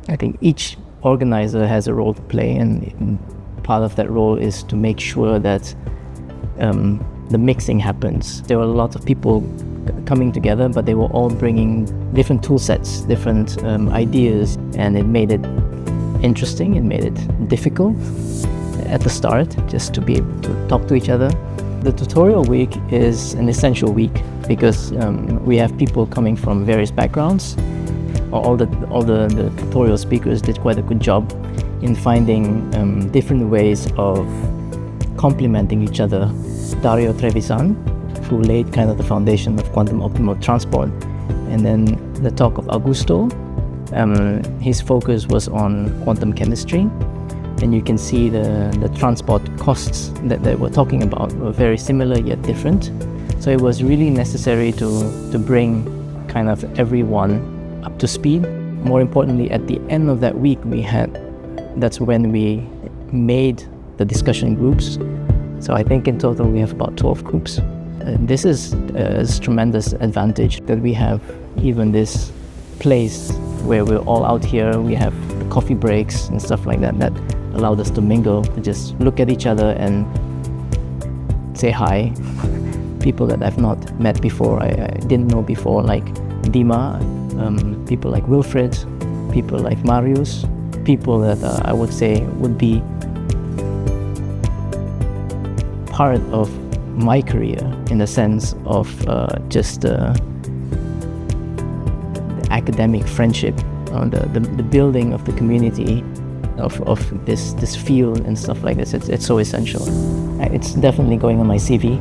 I think each organizer has a role to play, and part of that role is to make sure that the mixing happens. There were a lot of people coming together, but they were all bringing different tool sets, different ideas, and it made it interesting. It made it difficult at the start, just to be able to talk to each other. The tutorial week is an essential week because we have people coming from various backgrounds. All the tutorial speakers did quite a good job in finding different ways of complementing each other. Dario Trevisan, who laid kind of the foundation of quantum optimal transport, and then the talk of Augusto. His focus was on quantum chemistry, and you can see the transport costs that they were talking about were very similar yet different. So it was really necessary to bring kind of everyone up to speed. More importantly, at the end of that week, that's when we made the discussion groups. So I think in total we have about 12 groups. This is a tremendous advantage that we have even this place where we're all out here. We have the coffee breaks and stuff like that allowed us to mingle, to just look at each other and say hi. People that I've not met before, I didn't know before, like Dima, people like Wilfred, people like Marius, people that I would say would be part of my career in the sense of just the academic friendship, the building of the community of this field and stuff like this. It's so essential. It's definitely going on my CV.